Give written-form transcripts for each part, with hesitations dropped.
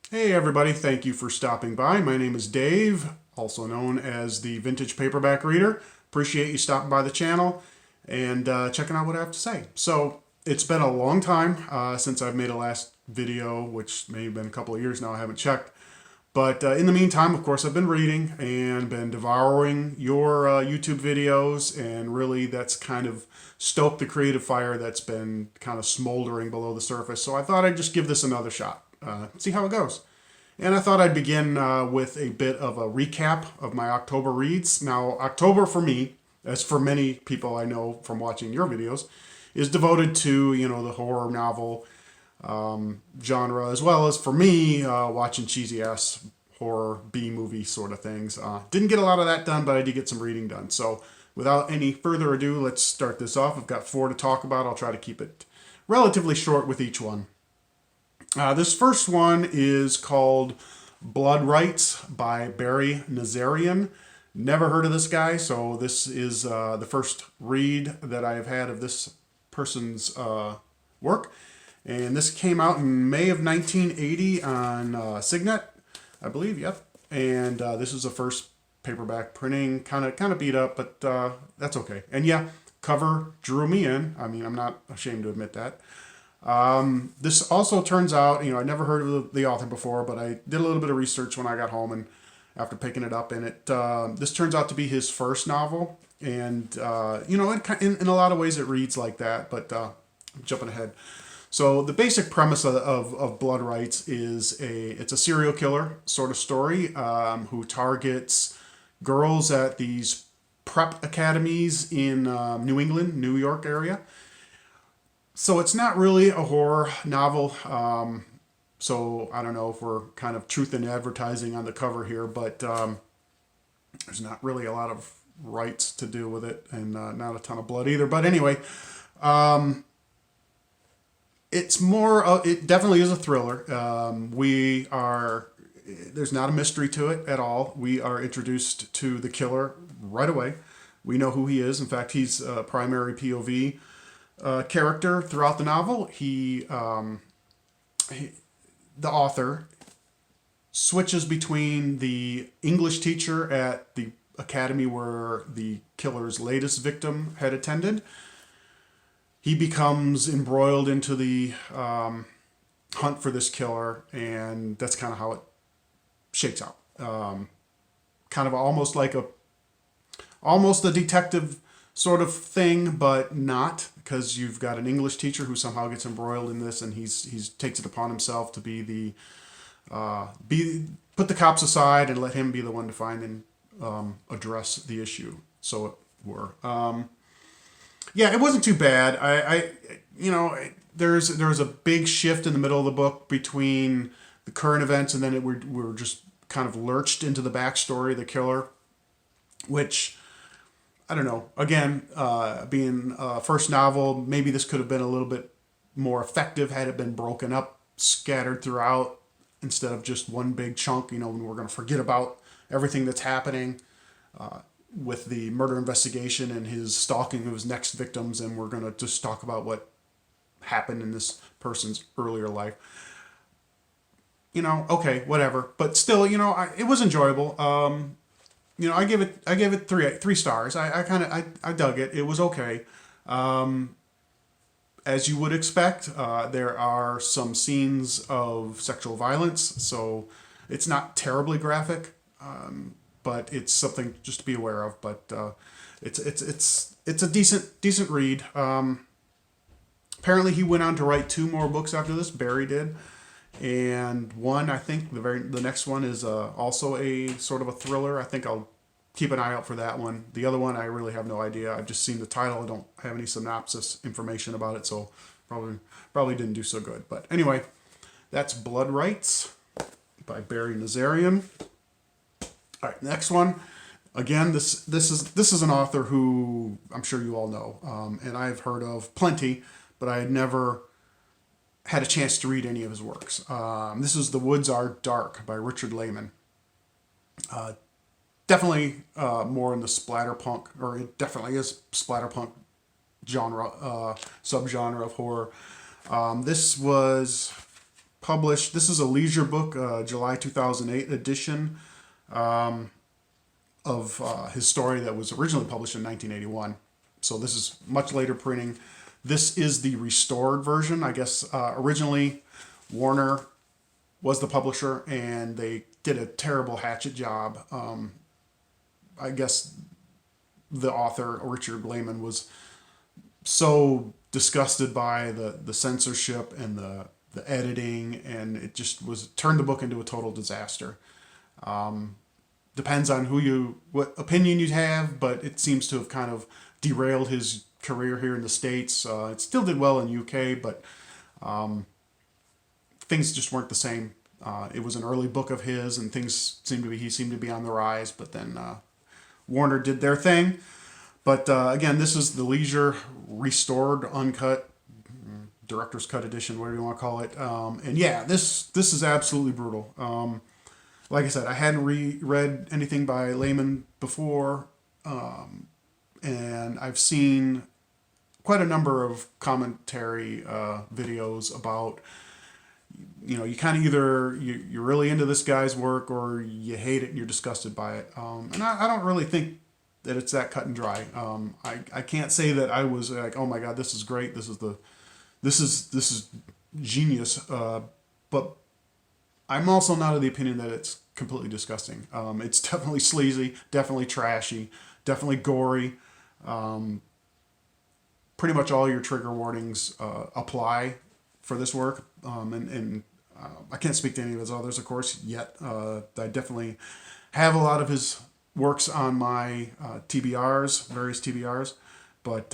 Hey everybody, thank you for stopping by. My name is Dave, also known as the Vintage Paperback Reader. Appreciate you stopping by the channel and checking out what I have to say. So, it's been a long time since I've made a last video, which may have been a couple of years now, I haven't checked. But in the meantime, of course, I've been reading and been devouring your YouTube videos, and really that's kind of stoked the creative fire that's been kind of smoldering below the surface. So I thought I'd just give this another shot, see how it goes. And I thought I'd begin with a bit of a recap of my October reads. Now, October for me, as for many people I know from watching your videos, is devoted to, the horror novel genre, as well as for me, watching cheesy ass horror B movie sort of things. Didn't get a lot of that done, but I did get some reading done. So without any further ado, let's start this off. I've got four to talk about. I'll try to keep it relatively short with each one. This first one is called Blood Rights by Barry Nazarian. Never heard of this guy, so this is the first read that I have had of this person's work. And this came out in May of 1980 on Signet, I believe. Yep. And this is the first paperback printing. Kind of beat up, but that's okay. And yeah, cover drew me in. I mean, I'm not ashamed to admit that. This also turns out, I never heard of the author before, but I did a little bit of research when I got home and after picking it up. And this turns out to be his first novel. And, in a lot of ways it reads like that, but I'm jumping ahead. So the basic premise of Blood Rights is it's a serial killer sort of story who targets girls at these prep academies in New England, New York area. So it's not really a horror novel. So I don't know if we're kind of truth in advertising on the cover here, but there's not really a lot of rights to do with it, and not a ton of blood either. But anyway, it's more. It definitely is a thriller. There's not a mystery to it at all. We are introduced to the killer right away. We know who he is. In fact, he's a primary POV character throughout the novel. The author switches between the English teacher at the academy where the killer's latest victim had attended. He becomes embroiled into the hunt for this killer, and that's kind of how it shakes out. Kind of almost a detective sort of thing, but not, because you've got an English teacher who somehow gets embroiled in this, and he's takes it upon himself to put the cops aside and let him be the one to find and address the issue. So it were. Yeah, it wasn't too bad. There's a big shift in the middle of the book between the current events, and then we're just kind of lurched into the backstory of the killer, which I don't know. Again, being a first novel, maybe this could have been a little bit more effective had it been broken up, scattered throughout, instead of just one big chunk. When we're going to forget about everything that's happening with the murder investigation and his stalking of his next victims, and we're going to just talk about what happened in this person's earlier life. Okay, whatever. But still, it was enjoyable. I give it three stars. I dug it. It was okay. As you would expect, there are some scenes of sexual violence, so it's not terribly graphic, but it's something just to be aware of. But it's a decent read. Apparently, he went on to write two more books after this. Barry did. And one, I think the next one is also a sort of a thriller. I think I'll keep an eye out for that one. The other one, I really have no idea. I've just seen the title. I don't have any synopsis information about it, so probably didn't do so good. But anyway, that's Blood Rights by Barry Nazarian. All right, next one. Again, this is an author who I'm sure you all know, and I've heard of plenty, but I had never had a chance to read any of his works. This is The Woods Are Dark by Richard Lehman. Definitely more in the splatterpunk, or it definitely is splatterpunk genre, subgenre of horror. This was published. This is a leisure book, July 2008 edition of his story that was originally published in 1981. So this is much later printing. This is the restored version. I guess originally Warner was the publisher, and they did a terrible hatchet job. I guess the author, Richard Lehman, was so disgusted by the censorship and the editing, and it just turned the book into a total disaster. Depends on what opinion you have, but it seems to have kind of derailed his career here in the States. It still did well in UK, but things just weren't the same. It was an early book of his, and he seemed to be on the rise. But then Warner did their thing. But again, this is the leisure restored, uncut, director's cut edition, whatever you want to call it. And yeah, this is absolutely brutal. Like I said, I hadn't read anything by Lehman before, and I've seen quite a number of commentary videos about, you kind of either you're really into this guy's work or you hate it and you're disgusted by it. And I don't really think that it's that cut and dry. I can't say that I was like, oh my God, this is great. This is genius. But I'm also not of the opinion that it's completely disgusting. It's definitely sleazy, definitely trashy, definitely gory. Pretty much all your trigger warnings apply for this work. And I can't speak to any of his others, of course, yet. I definitely have a lot of his works on my TBRs, various TBRs. But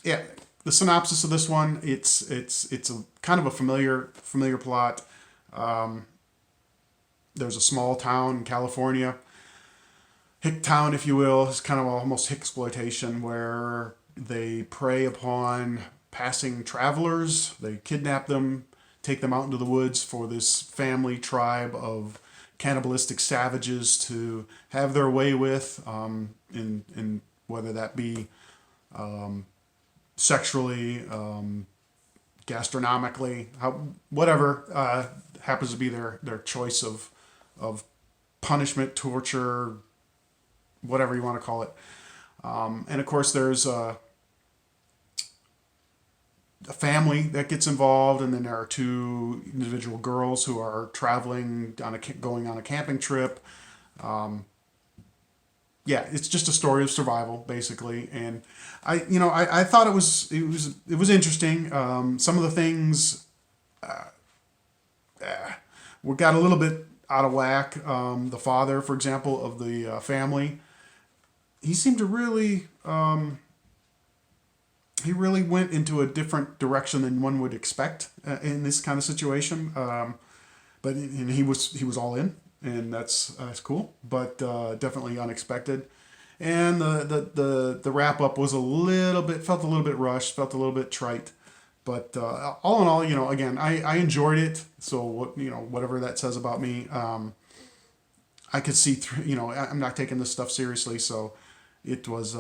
yeah, the synopsis of this one, it's a kind of a familiar plot. There's a small town in California, Hicktown, if you will. It's kind of almost Hicksploitation, where they prey upon passing travelers. They kidnap them, take them out into the woods for this family tribe of cannibalistic savages to have their way with, in whether that be sexually, gastronomically, whatever happens to be their choice of punishment, torture, whatever you want to call it. And of course, there's a family that gets involved, and then there are two individual girls who are traveling going on a camping trip. Yeah, it's just a story of survival, basically. And I thought it was interesting. Some of the things we got a little bit out of whack. The father, for example, of the family, he seemed to really he really went into a different direction than one would expect in this kind of situation. But he was all in, and that's cool, but definitely unexpected. And the wrap up was felt a little bit rushed, felt a little bit trite. But all in all, again, I enjoyed it. So whatever that says about me, I could see through. I'm not taking this stuff seriously, so it was.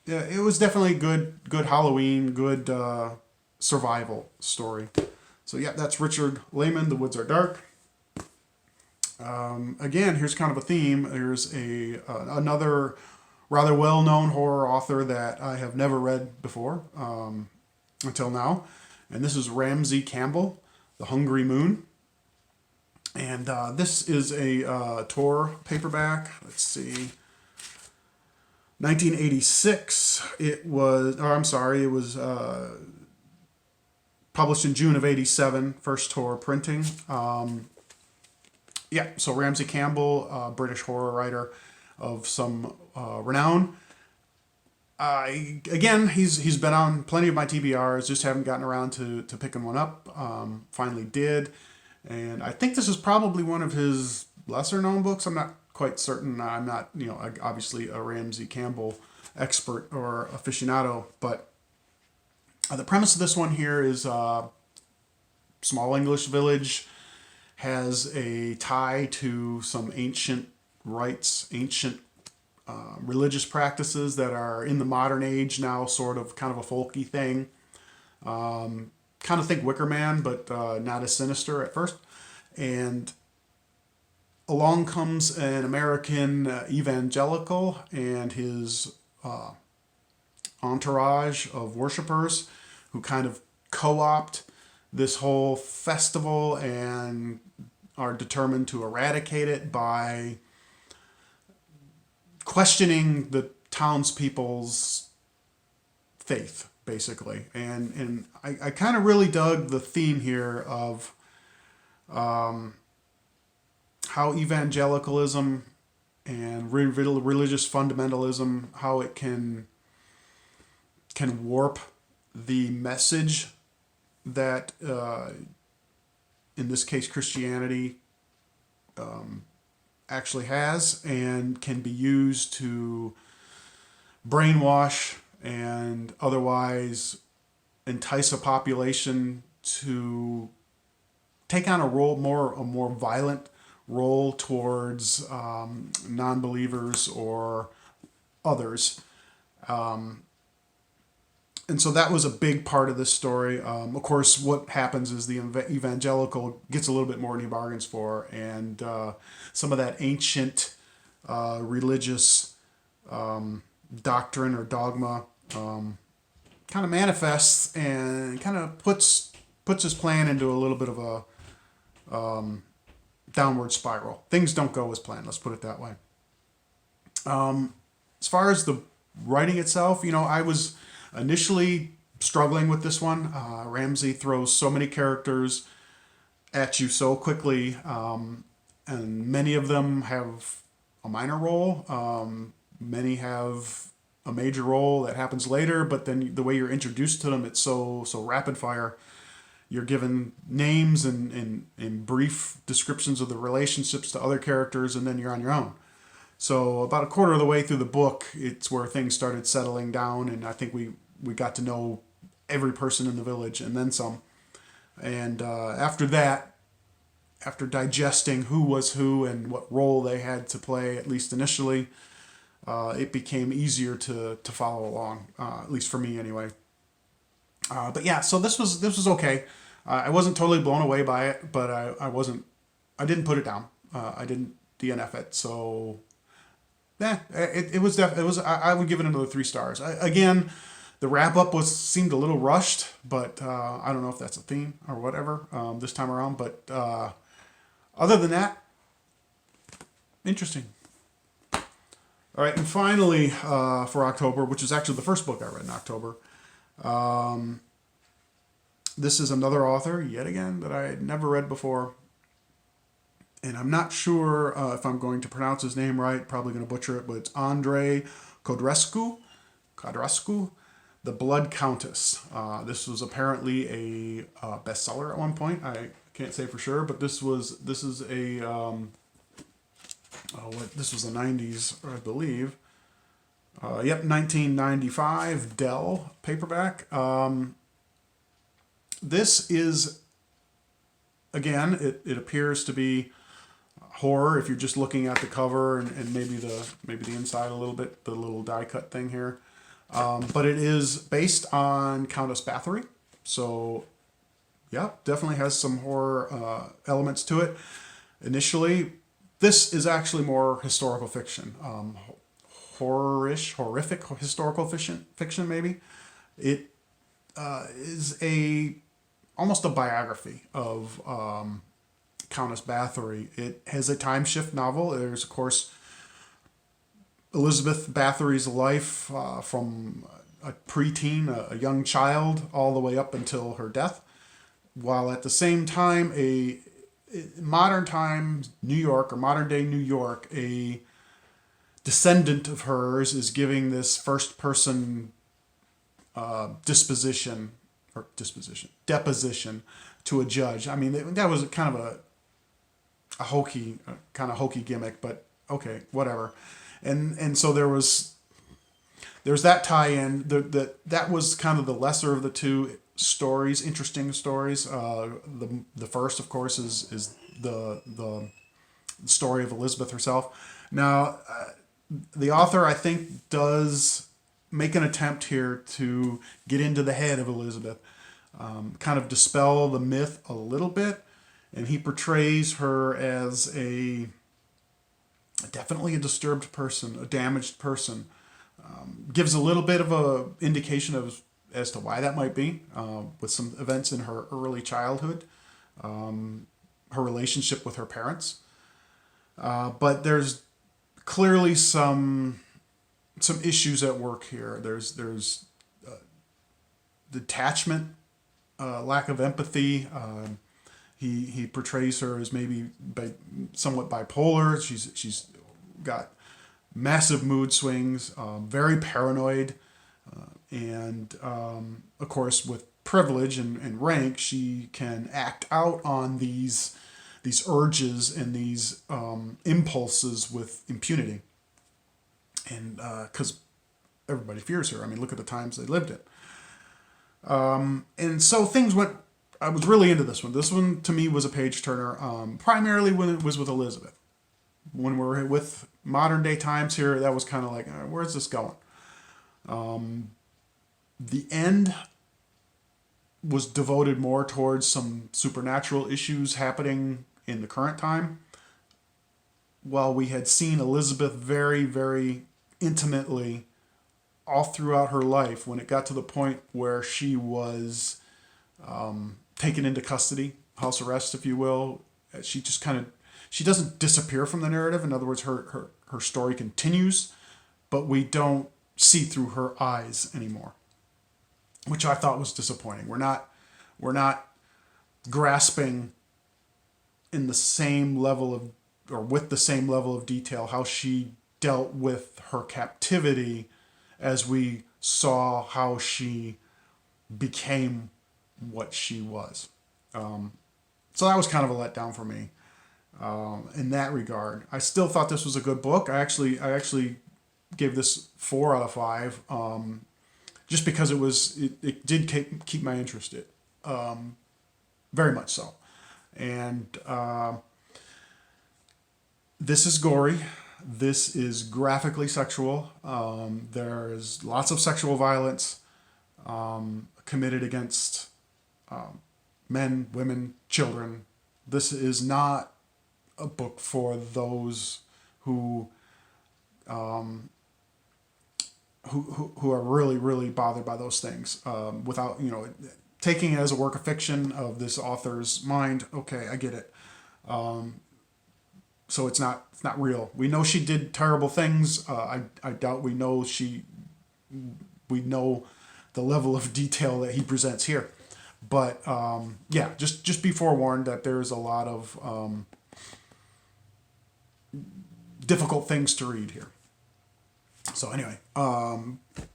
Yeah, it was definitely good Halloween, good survival story. So yeah, that's Richard Lehman, The Woods Are Dark. Again, here's kind of a theme. There's another rather well-known horror author that I have never read before until now, and this is Ramsey Campbell, The Hungry Moon. And this is a Tor paperback. Let's see. 1986. It was published in June of '87. First Tor printing. Yeah, so Ramsey Campbell, British horror writer of some renown. Again, he's been on plenty of my TBRs. Just haven't gotten around to picking one up. Finally did, and I think this is probably one of his lesser known books. I'm not quite certain. I'm not, obviously a Ramsey Campbell expert or aficionado, but the premise of this one here is small English village has a tie to some ancient rites, ancient religious practices that are in the modern age now, sort of kind of a folky thing. kind of think Wicker Man, but not as sinister at first. And along comes an American evangelical and his entourage of worshipers who kind of co-opt this whole festival and are determined to eradicate it by questioning the townspeople's faith, basically. And I kind of really dug the theme here of how evangelicalism and religious fundamentalism, how it can warp the message that, in this case, Christianity actually has, and can be used to brainwash and otherwise entice a population to take on a more violent role towards non-believers or others. And so that was a big part of this story. Of course, what happens is the evangelical gets a little bit more than he bargains for, and some of that ancient religious doctrine or dogma kind of manifests and kind of puts his plan into a little bit of a downward spiral. Things don't go as planned, let's put it that way. As far as the writing itself, I was initially struggling with this one. Ramsey throws so many characters at you so quickly, and many of them have a minor role. Many have a major role that happens later, but then the way you're introduced to them, it's so rapid fire. You're given names and brief descriptions of the relationships to other characters, and then you're on your own. So about a quarter of the way through the book, it's where things started settling down, and I think we got to know every person in the village and then some. And after that, after digesting who was who and what role they had to play, at least initially, it became easier to follow along, at least for me anyway. But yeah, so this was okay. I wasn't totally blown away by it, but I didn't put it down. I didn't DNF it, so it was I would give it another 3 stars. Again, the wrap up seemed a little rushed, but I don't know if that's a theme or whatever this time around. But other than that, interesting. All right, and finally for October, which is actually the first book I read in October. This is another author, yet again, that I had never read before. And I'm not sure if I'm going to pronounce his name right, probably going to butcher it, but it's Andrei Codrescu, The Blood Countess. This was apparently a bestseller at one point. I can't say for sure, but this is a, this was the 90s, I believe. 1995, Dell paperback. This is, again, it appears to be horror if you're just looking at the cover and maybe the inside a little bit, the little die cut thing here. But it is based on Countess Bathory, so yeah, definitely has some horror elements to it. Initially, this is actually more historical fiction, horrific historical fiction maybe. It is almost a biography of Countess Bathory. It has a time shift novel. There's, of course, Elizabeth Bathory's life from a preteen, a young child, all the way up until her death, while at the same time, modern day New York, a descendant of hers is giving this first person deposition to a judge. I mean, that was kind of a hokey gimmick, but okay, whatever. And so there's that tie-in. That was kind of the lesser of the two stories, interesting stories. The first, of course, is the story of Elizabeth herself. Now, the author, I think, does make an attempt here to get into the head of Elizabeth. kind of dispel the myth a little bit. And he portrays her as definitely a disturbed person, a damaged person. Gives a little bit of a indication as to why that might be, with some events in her early childhood, her relationship with her parents. But there's clearly some issues at work here. There's detachment, lack of empathy. He portrays her as maybe somewhat bipolar. She's got massive mood swings, very paranoid, and of course with privilege and rank, she can act out on these urges and these impulses with impunity, and because everybody fears her. I mean, look at the times they lived in. And so things went. I was really into this one. This one to me was a page turner, primarily when it was with Elizabeth. When we're with modern day times here, that was kind of like, where's this going? The end was devoted more towards some supernatural issues happening in the current time, while we had seen Elizabeth very, very intimately all throughout her life. When it got to the point where she was taken into custody, house arrest, if you will, she just she doesn't disappear from the narrative. In other words, her story continues, but we don't see through her eyes anymore, which I thought was disappointing. We're not grasping in the same level of, or with the same level of detail, how she dealt with her captivity as we saw how she became what she was. So that was kind of a letdown for me in that regard. I still thought this was a good book. I actually gave this 4 out of 5, just because it did keep my interest, very much so. And this is gory. This is graphically sexual. There's lots of sexual violence committed against men, women, children. This is not a book for those who are really, really bothered by those things. Without, taking it as a work of fiction of this author's mind. Okay, I get it. So it's not real. We know she did terrible things. I doubt we know the level of detail that he presents here. But yeah, just be forewarned that there's a lot of difficult things to read here. So anyway,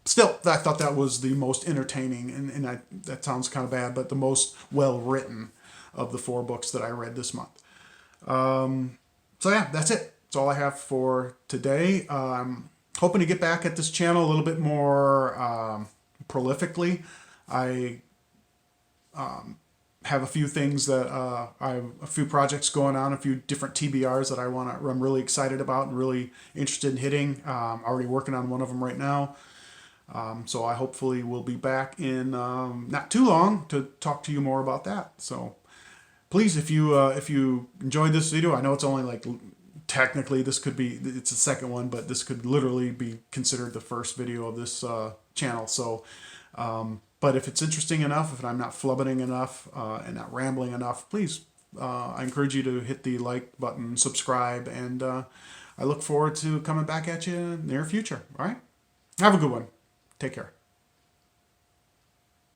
still, I thought that was the most entertaining, and that sounds kind of bad, but the most well-written of the 4 books that I read this month. So yeah, that's it. That's all I have for today. Hoping to get back at this channel a little bit more prolifically. I have a few things that I have a few projects going on, a few different TBRs that I'm really excited about and really interested in hitting. Already working on one of them right now. So I hopefully will be back in not too long to talk to you more about that. So please, if you enjoyed this video, I know it's only technically it's the second one, but this could literally be considered the first video of this channel. So but if it's interesting enough, if I'm not flubbeting enough and not rambling enough, please, I encourage you to hit the like button, subscribe, and I look forward to coming back at you in the near future. All right? Have a good one. Take care.